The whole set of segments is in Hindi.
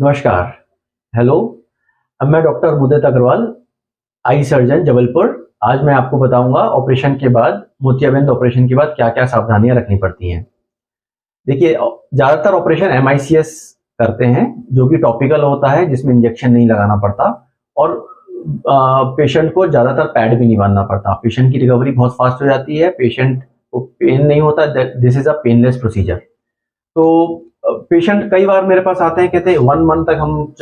नमस्कार। हेलो। अब मैं डॉक्टर मुदित अग्रवाल, आई सर्जन जबलपुर। आज मैं आपको बताऊंगा ऑपरेशन के बाद, मोतियाबिंद ऑपरेशन के बाद क्या क्या सावधानियां रखनी पड़ती हैं। देखिए, ज़्यादातर ऑपरेशन एमआईसीएस करते हैं, जो कि टॉपिकल होता है, जिसमें इंजेक्शन नहीं लगाना पड़ता और पेशेंट को ज़्यादातर पैड भी नहीं बांधना पड़ता। पेशेंट की रिकवरी बहुत फास्ट हो जाती है, पेशेंट को पेन नहीं होता। This is a painless procedure. तो पेशेंट कई बार मेरे पास आते हैं, कहते हैं 1 मंथ तक हम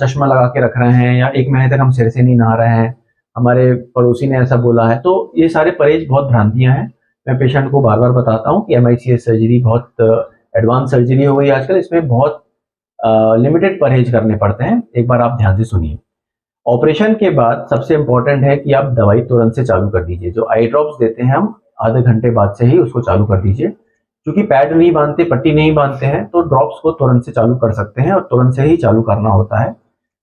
चश्मा लगा के रख रहे हैं, या 1 महीने तक हम सिर से नहीं नहा रहे हैं, हमारे पड़ोसी ने ऐसा बोला है। तो ये सारे परहेज बहुत भ्रांतियां हैं। मैं पेशेंट को बार बार बताता हूँ कि एमआईसीएस सर्जरी बहुत एडवांस सर्जरी हो गई आजकल, इसमें बहुत लिमिटेड परहेज करने पड़ते हैं। एक बार आप ध्यान से सुनिए। ऑपरेशन के बाद सबसे इम्पोर्टेंट है कि आप दवाई तुरंत से चालू कर दीजिए। जो आई ड्रॉप्स देते हैं हम, आधे घंटे बाद से ही उसको चालू कर दीजिए। क्योंकि पैड नहीं बांधते, पट्टी नहीं बांधते हैं, तो ड्रॉप्स को तुरंत से चालू कर सकते हैं और तुरंत से ही चालू करना होता है।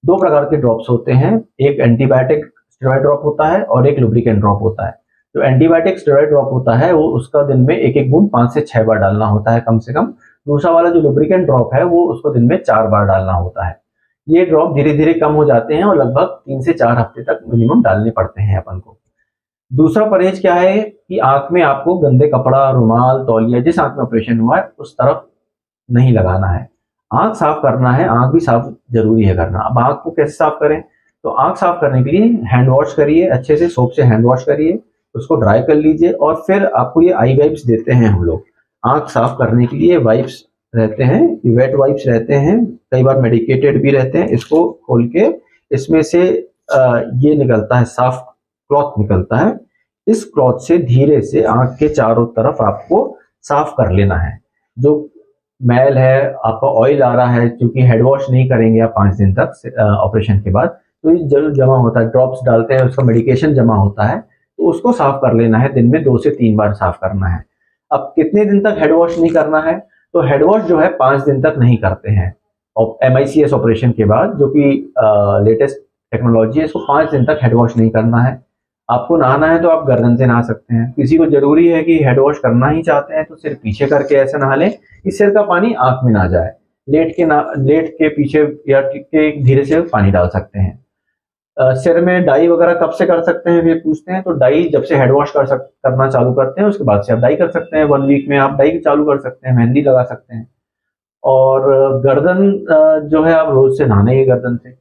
2 प्रकार के ड्रॉप्स होते हैं, एक एंटीबायोटिक स्टेरॉइड ड्रॉप होता है और एक लुब्रिकेंट ड्रॉप होता है। जो एंटीबायोटिक स्टेरॉइड ड्रॉप होता है वो उसका दिन में 1-1 बूंद 5 से 6 बार डालना होता है कम से कम। दूसरा वाला जो लुब्रिकेंट ड्रॉप है वो उसको दिन में 4 बार डालना होता है। ये ड्रॉप धीरे धीरे कम हो जाते हैं और लगभग 3 से 4 हफ्ते तक मिनिमम डालने पड़ते हैं अपन को। दूसरा परहेज क्या है कि आंख में आपको गंदे कपड़ा, रुमाल, तौलिया, जिस आंख में ऑपरेशन हुआ है उस तरफ नहीं लगाना है। आंख साफ करना है, आंख भी साफ जरूरी है करना। अब आंख को कैसे साफ करें? तो आंख साफ करने के लिए हैंड वॉश करिए, अच्छे से सोप से हैंड वॉश करिए, उसको ड्राई कर लीजिए और फिर आपको ये आई वाइप्स देते हैं हम लोग। आंख साफ करने के लिए वाइप्स रहते हैं, वेट वाइप्स रहते हैं, कई बार मेडिकेटेड भी रहते हैं। इसको खोल के इसमें से ये निकलता है, साफ क्लॉथ निकलता है। इस क्लॉथ से धीरे से आंख के चारों तरफ आपको साफ कर लेना है। जो मैल है, आपका ऑयल आ रहा है, क्योंकि हेड वॉश नहीं करेंगे आप 5 दिन तक ऑपरेशन के बाद, तो ये जरूर जमा होता है। ड्रॉप्स डालते हैं, उसका मेडिकेशन जमा होता है, तो उसको साफ कर लेना है। दिन में 2 से 3 बार साफ करना है। अब कितने दिन तक हेड वॉश नहीं करना है? तो हेड वॉश जो है 5 दिन तक नहीं करते हैं एमआईसीएस ऑपरेशन के बाद, जो कि लेटेस्ट टेक्नोलॉजी है। इसको 5 दिन तक हेड वॉश नहीं करना है। आपको नहाना है तो आप गर्दन से नहा सकते हैं। किसी को जरूरी है कि हेड वॉश करना ही चाहते हैं तो सिर पीछे करके ऐसे नहा लें कि सिर का पानी आंख में ना जाए। लेट के पीछे या टिक के धीरे से पानी डाल सकते हैं। सिर में डाई वगैरह कब से कर सकते हैं ये पूछते हैं, तो डाई जब से हेड वॉश करना चालू करते हैं उसके बाद से आप डाई कर सकते हैं। 1 वीक में आप डाई चालू कर सकते हैं, मेहंदी लगा सकते हैं। और गर्दन जो है आप रोज से नहाने ही गर्दन से।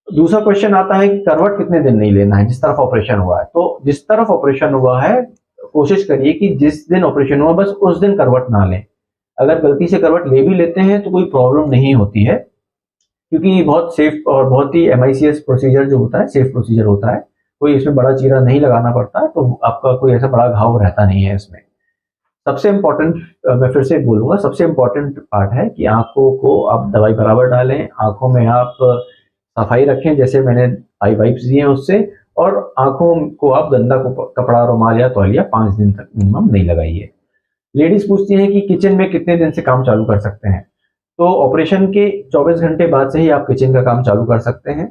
दूसरा क्वेश्चन आता है कि करवट कितने दिन नहीं लेना है जिस तरफ ऑपरेशन हुआ है। तो जिस तरफ ऑपरेशन हुआ है कोशिश करिए कि जिस दिन ऑपरेशन हुआ बस उस दिन करवट ना लें। अगर गलती से करवट ले भी लेते हैं तो कोई प्रॉब्लम नहीं होती है, क्योंकि बहुत सेफ और बहुत ही एमआईसीएस प्रोसीजर जो होता है सेफ प्रोसीजर होता है। कोई इसमें बड़ा चीरा नहीं लगाना पड़ता, तो आपका कोई ऐसा बड़ा घाव रहता नहीं है इसमें। सबसे इम्पोर्टेंट, मैं फिर से बोलूंगा, सबसे इम्पोर्टेंट पार्ट है कि आंखों को आप दवाई बराबर डालें, आंखों में आप सफाई रखें, जैसे मैंने आई वाइप्स दिए हैं उससे। और आंखों को आप गंदा कपड़ा, रुमाल या तौलिया 5 दिन तक मिनिमम नहीं लगाइए। लेडीज पूछती हैं कि किचन में कितने दिन से काम चालू कर सकते हैं? तो ऑपरेशन के 24 घंटे बाद से ही आप किचन का काम चालू कर सकते हैं।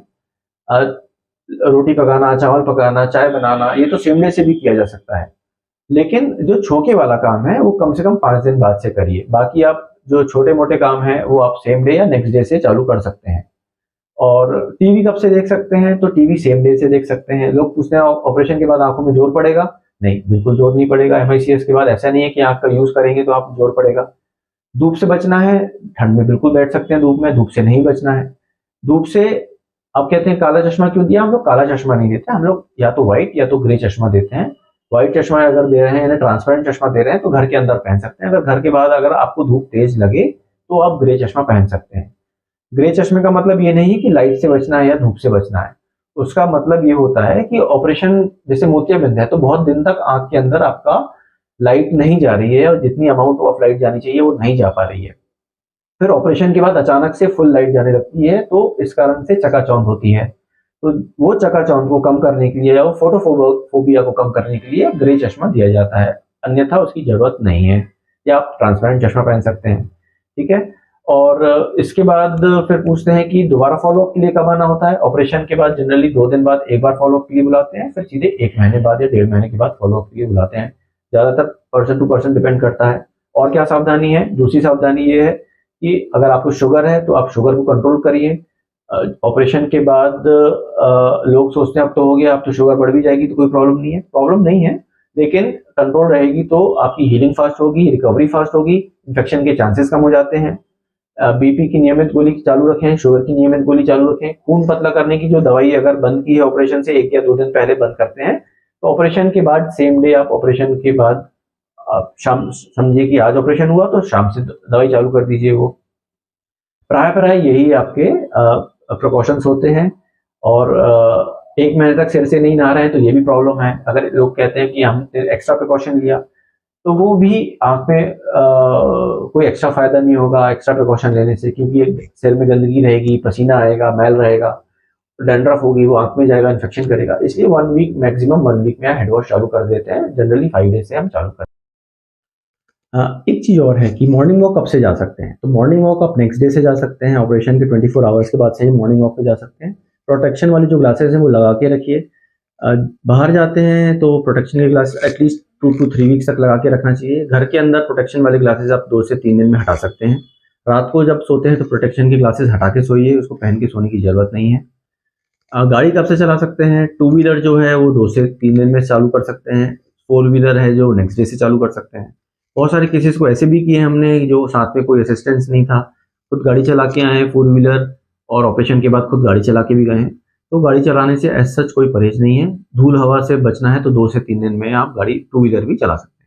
रोटी पकाना, चावल पकाना, चाय बनाना, ये तो सेम डे से भी किया जा सकता है। लेकिन जो छोके वाला काम है वो कम से कम 5 दिन बाद से करिए। बाकी आप जो छोटे मोटे काम है वो आप सेम डे या नेक्स्ट डे से चालू कर सकते हैं। और टीवी कब से देख सकते हैं? तो टीवी सेम डे से देख सकते हैं। लोग पूछते हैं ऑपरेशन के बाद आंखों में जोर पड़ेगा? नहीं, बिल्कुल जोर नहीं पड़ेगा। एमआईसीएस के बाद ऐसा नहीं है कि आंख का यूज करेंगे तो आप जोर पड़ेगा। धूप से बचना है, ठंड में बिल्कुल बैठ सकते हैं धूप में, धूप से नहीं बचना है। धूप से आप कहते हैं काला चश्मा क्यों दिया? हम लोग काला चश्मा नहीं देते, हम लोग या तो व्हाइट या तो ग्रे चश्मा देते हैं। व्हाइट चश्मा अगर दे रहे हैं यानी ट्रांसपेरेंट चश्मा दे रहे हैं तो घर के अंदर पहन सकते हैं। अगर घर के बाहर अगर आपको धूप तेज लगे तो आप ग्रे चश्मा पहन सकते हैं। ग्रे चश्मे का मतलब ये नहीं कि लाइट से बचना है या धूप से बचना है। उसका मतलब ये होता है कि ऑपरेशन जैसे मोतियाबिंद है तो बहुत दिन तक आंख के अंदर आपका लाइट नहीं जा रही है और जितनी अमाउंट ऑफ लाइट जानी चाहिए वो नहीं जा पा रही है। फिर ऑपरेशन के बाद अचानक से फुल लाइट जाने लगती है तो इस कारण से चकाचौंध होती है। तो वो चकाचौंध को कम करने के लिए या वो फोटोफोबिया को कम करने के लिए ग्रे चश्मा दिया जाता है, अन्यथा उसकी जरूरत नहीं है। या आप ट्रांसपेरेंट चश्मा पहन सकते हैं, ठीक है। और इसके बाद फिर पूछते हैं कि दोबारा फॉलोअप के लिए कब आना होता है? ऑपरेशन के बाद जनरली 2 दिन बाद एक बार फॉलोअप के लिए बुलाते हैं, फिर सीधे 1 महीने बाद या 1.5 महीने के बाद फॉलोअप के लिए बुलाते हैं। ज्यादातर पर्सन टू पर्सन डिपेंड करता है। और क्या सावधानी है? दूसरी सावधानी ये है कि अगर आपको शुगर है तो आप शुगर को कंट्रोल करिए। ऑपरेशन के बाद लोग सोचते हैं अब तो हो गया, अब तो शुगर बढ़ भी जाएगी तो कोई प्रॉब्लम नहीं है। प्रॉब्लम नहीं है, लेकिन कंट्रोल रहेगी तो आपकी हीलिंग फास्ट होगी, रिकवरी फास्ट होगी, इन्फेक्शन के चांसेस कम हो जाते हैं। बीपी की नियमित गोली चालू रखें, शुगर की नियमित गोली चालू रखें। खून पतला करने की जो दवाई अगर बंद की है ऑपरेशन से 1 या 2 दिन पहले बंद करते हैं, तो ऑपरेशन के बाद सेम डे आप ऑपरेशन के बाद आप शाम समझिए कि आज ऑपरेशन हुआ तो शाम से दवाई चालू कर दीजिए वो। प्राय यही आपके प्रिकॉशंस होते हैं। और 1 महीने तक सिर से नहीं नहा रहे हैं तो ये भी प्रॉब्लम है। अगर लोग कहते हैं कि हमने एक्स्ट्रा प्रिकॉशन लिया, तो वो भी आँख में कोई एक्स्ट्रा फ़ायदा नहीं होगा एक्स्ट्रा प्रिकॉशन लेने से, क्योंकि सिर में गंदगी रहेगी, पसीना आएगा, मैल रहेगा, डैंड्रफ होगी, वो आँख में जाएगा, इन्फेक्शन करेगा। इसलिए 1 वीक मैक्सिमम 1 वीक में हेड वॉश चालू कर देते हैं। जनरली 5 डेज़ से हम चालू करते हैं। एक चीज़ और है कि मॉर्निंग वॉक कब से जा सकते हैं? तो मॉर्निंग वॉक आप नेक्स्ट डे से जा सकते हैं, ऑपरेशन के 24 आवर्स के बाद से ही मॉर्निंग वॉक पे जा सकते हैं। प्रोटेक्शन वाली जो ग्लासेस हैं वो लगा के रखिए। बाहर जाते हैं तो प्रोटेक्शन के ग्लास एटलीस्ट 2 to 3 वीक्स तक लगा के रखना चाहिए। घर के अंदर प्रोटेक्शन वाले ग्लासेस आप 2 से 3 दिन में हटा सकते हैं। रात को जब सोते हैं तो प्रोटेक्शन के ग्लासेस हटा के सोइए, उसको पहन के सोने की ज़रूरत नहीं है। गाड़ी कब से चला सकते हैं? टू व्हीलर जो है वो 2 से 3 दिन में चालू कर सकते हैं। फोर व्हीलर है जो नेक्स्ट डे से चालू कर सकते हैं। बहुत सारे केसेस को ऐसे भी किए हमने जो साथ में कोई असिस्टेंस नहीं था, खुद गाड़ी चला के आए हैं फोर व्हीलर, और ऑपरेशन के बाद खुद गाड़ी चला के भी गए हैं। तो गाड़ी चलाने से एज सच कोई परहेज नहीं है। धूल हवा से बचना है तो 2 से 3 दिन में आप गाड़ी टू व्हीलर भी चला सकते हैं।